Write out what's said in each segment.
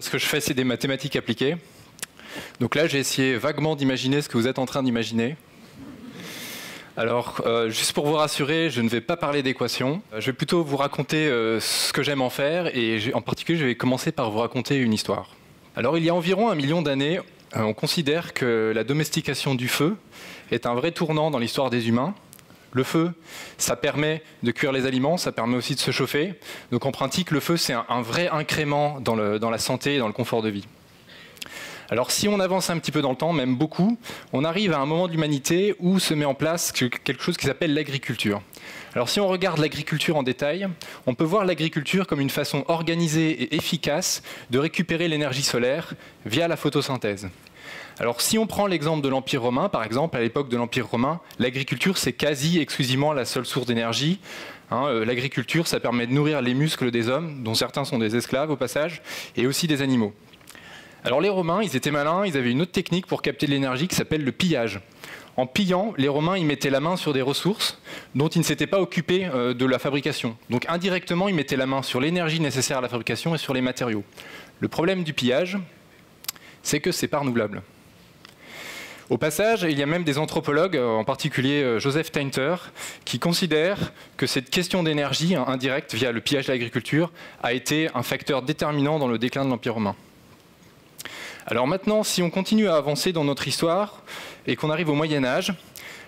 Ce que je fais, c'est des mathématiques appliquées. Donc là, j'ai essayé vaguement d'imaginer ce que vous êtes en train d'imaginer. Alors, juste pour vous rassurer, je ne vais pas parler d'équations. Je vais plutôt vous raconter ce que j'aime en faire, et en particulier, je vais commencer par vous raconter une histoire. Alors, il y a environ 1 million d'années, on considère que la domestication du feu est un vrai tournant dans l'histoire des humains. Le feu, ça permet de cuire les aliments, ça permet aussi de se chauffer. Donc en pratique, le feu, c'est un vrai incrément dans la santé et dans le confort de vie. Alors si on avance un petit peu dans le temps, même beaucoup, on arrive à un moment de l'humanité où se met en place quelque chose qui s'appelle l'agriculture. Alors si on regarde l'agriculture en détail, on peut voir l'agriculture comme une façon organisée et efficace de récupérer l'énergie solaire via la photosynthèse. Alors si on prend l'exemple de l'Empire romain, par exemple, à l'époque de l'Empire romain, l'agriculture c'est quasi exclusivement la seule source d'énergie. L'agriculture, ça permet de nourrir les muscles des hommes, dont certains sont des esclaves au passage, et aussi des animaux. Alors les Romains, ils étaient malins, ils avaient une autre technique pour capter de l'énergie qui s'appelle le pillage. En pillant, les Romains, ils mettaient la main sur des ressources dont ils ne s'étaient pas occupés de la fabrication. Donc indirectement, ils mettaient la main sur l'énergie nécessaire à la fabrication et sur les matériaux. Le problème du pillage, c'est que c'est pas renouvelable. Au passage, il y a même des anthropologues, en particulier Joseph Tainter, qui considèrent que cette question d'énergie indirecte via le pillage de l'agriculture a été un facteur déterminant dans le déclin de l'Empire romain. Alors maintenant, si on continue à avancer dans notre histoire et qu'on arrive au Moyen-Âge,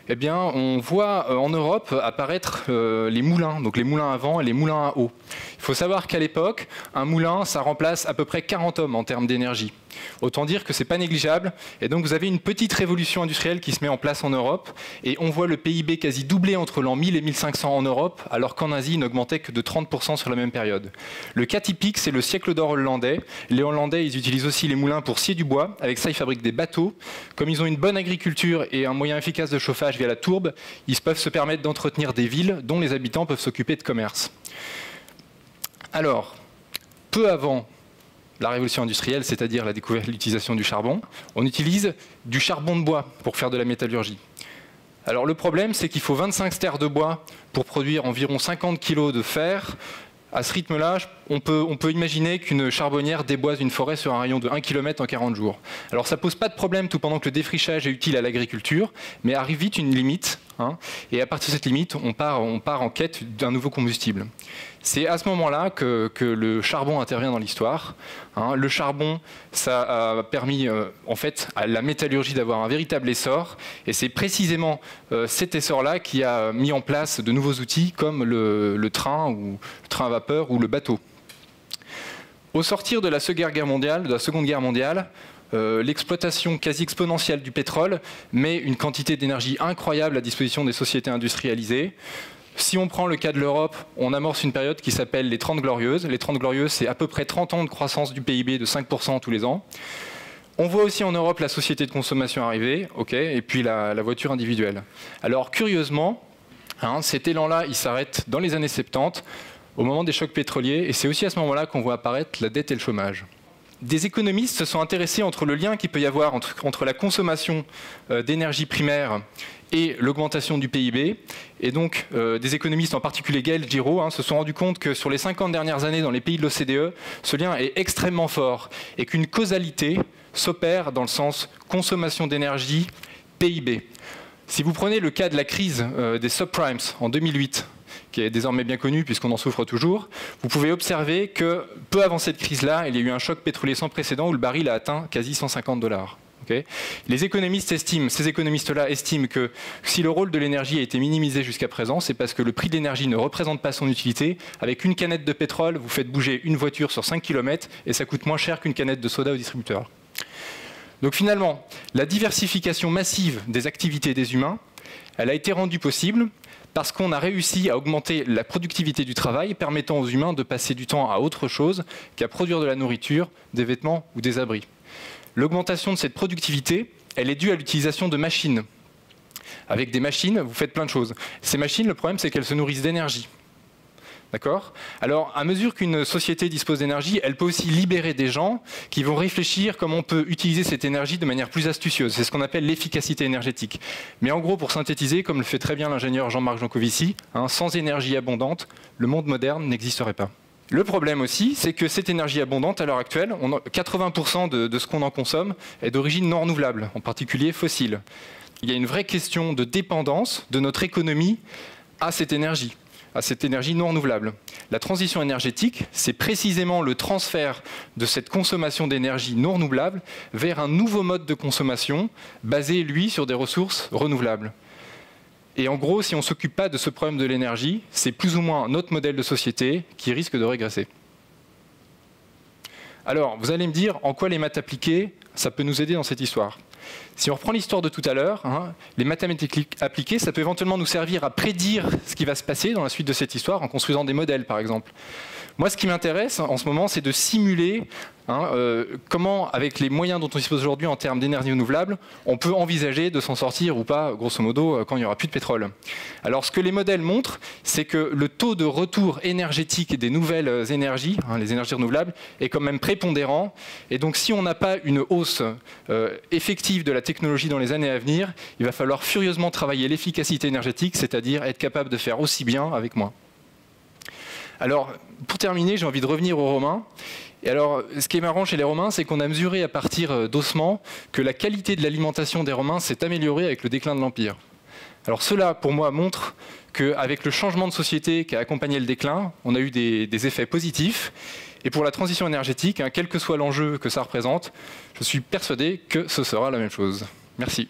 eh bien, on voit en Europe apparaître les moulins, donc les moulins à vent et les moulins à eau. Il faut savoir qu'à l'époque, un moulin, ça remplace à peu près 40 hommes en termes d'énergie. Autant dire que ce n'est pas négligeable. Et donc vous avez une petite révolution industrielle qui se met en place en Europe. Et on voit le PIB quasi doubler entre l'an 1000 et 1500 en Europe, alors qu'en Asie, il n'augmentait que de 30% sur la même période. Le cas typique, c'est le siècle d'or hollandais. Les Hollandais, ils utilisent aussi les moulins pour scier du bois. Avec ça, ils fabriquent des bateaux. Comme ils ont une bonne agriculture et un moyen efficace de chauffage via la tourbe, ils peuvent se permettre d'entretenir des villes dont les habitants peuvent s'occuper de commerce. Alors, peu avant la révolution industrielle, c'est-à-dire la découverte de l'utilisation du charbon, on utilise du charbon de bois pour faire de la métallurgie. Alors le problème, c'est qu'il faut 25 stères de bois pour produire environ 50 kg de fer. À ce rythme-là, on peut imaginer qu'une charbonnière déboise une forêt sur un rayon de 1 km en 40 jours. Alors ça ne pose pas de problème tout pendant que le défrichage est utile à l'agriculture, mais arrive vite une limite, et à partir de cette limite, on part en quête d'un nouveau combustible. C'est à ce moment-là que le charbon intervient dans l'histoire. Le charbon, ça a permis en fait à la métallurgie d'avoir un véritable essor, et c'est précisément cet essor-là qui a mis en place de nouveaux outils comme le train ou le train à vapeur ou le bateau. Au sortir de la Seconde Guerre mondiale, l'exploitation quasi exponentielle du pétrole met une quantité d'énergie incroyable à disposition des sociétés industrialisées. Si on prend le cas de l'Europe, on amorce une période qui s'appelle les 30 Glorieuses. Les 30 Glorieuses, c'est à peu près 30 ans de croissance du PIB de 5% tous les ans. On voit aussi en Europe la société de consommation arriver, et puis la voiture individuelle. Alors curieusement, cet élan-là, il s'arrête dans les années 70, au moment des chocs pétroliers, et c'est aussi à ce moment-là qu'on voit apparaître la dette et le chômage. Des économistes se sont intéressés entre le lien qu'il peut y avoir entre la consommation d'énergie primaire et l'augmentation du PIB. Et donc, des économistes, en particulier Gaël Giraud, se sont rendus compte que sur les 50 dernières années, dans les pays de l'OCDE, ce lien est extrêmement fort et qu'une causalité s'opère dans le sens consommation d'énergie, PIB. Si vous prenez le cas de la crise des subprimes en 2008, qui est désormais bien connu puisqu'on en souffre toujours, vous pouvez observer que peu avant cette crise-là, il y a eu un choc pétrolier sans précédent où le baril a atteint quasi 150 $. Les économistes estiment, ces économistes-là estiment que si le rôle de l'énergie a été minimisé jusqu'à présent, c'est parce que le prix de l'énergie ne représente pas son utilité. Avec une canette de pétrole, vous faites bouger une voiture sur 5 km et ça coûte moins cher qu'une canette de soda au distributeur. Donc finalement, la diversification massive des activités des humains, elle a été rendue possible parce qu'on a réussi à augmenter la productivité du travail, permettant aux humains de passer du temps à autre chose qu'à produire de la nourriture, des vêtements ou des abris. L'augmentation de cette productivité, elle est due à l'utilisation de machines. Avec des machines, vous faites plein de choses. Ces machines, le problème, c'est qu'elles se nourrissent d'énergie. D'accord ? Alors, à mesure qu'une société dispose d'énergie, elle peut aussi libérer des gens qui vont réfléchir comment on peut utiliser cette énergie de manière plus astucieuse. C'est ce qu'on appelle l'efficacité énergétique. Mais en gros, pour synthétiser, comme le fait très bien l'ingénieur Jean-Marc Jancovici, sans énergie abondante, le monde moderne n'existerait pas. Le problème aussi, c'est que cette énergie abondante, à l'heure actuelle, 80% de ce qu'on en consomme est d'origine non renouvelable, en particulier fossile. Il y a une vraie question de dépendance de notre économie à cette énergie non renouvelable. La transition énergétique, c'est précisément le transfert de cette consommation d'énergie non renouvelable vers un nouveau mode de consommation basé, lui, sur des ressources renouvelables. Et en gros, si on ne s'occupe pas de ce problème de l'énergie, c'est plus ou moins notre modèle de société qui risque de régresser. Alors, vous allez me dire, en quoi les maths appliquées, ça peut nous aider dans cette histoire? Si on reprend l'histoire de tout à l'heure, les mathématiques appliquées, ça peut éventuellement nous servir à prédire ce qui va se passer dans la suite de cette histoire en construisant des modèles, par exemple. Moi, ce qui m'intéresse en ce moment, c'est de simuler comment, avec les moyens dont on dispose aujourd'hui en termes d'énergie renouvelable, on peut envisager de s'en sortir ou pas, grosso modo, quand il n'y aura plus de pétrole. Alors, ce que les modèles montrent, c'est que le taux de retour énergétique des nouvelles énergies, les énergies renouvelables, est quand même prépondérant. Et donc, si on n'a pas une hausse effective de la technologie dans les années à venir, il va falloir furieusement travailler l'efficacité énergétique, c'est-à-dire être capable de faire aussi bien avec moins. Alors, pour terminer, j'ai envie de revenir aux Romains. Et alors, ce qui est marrant chez les Romains, c'est qu'on a mesuré à partir d'ossements que la qualité de l'alimentation des Romains s'est améliorée avec le déclin de l'Empire. Alors cela, pour moi, montre qu'avec le changement de société qui a accompagné le déclin, on a eu des effets positifs. Et pour la transition énergétique, quel que soit l'enjeu que ça représente, je suis persuadé que ce sera la même chose. Merci.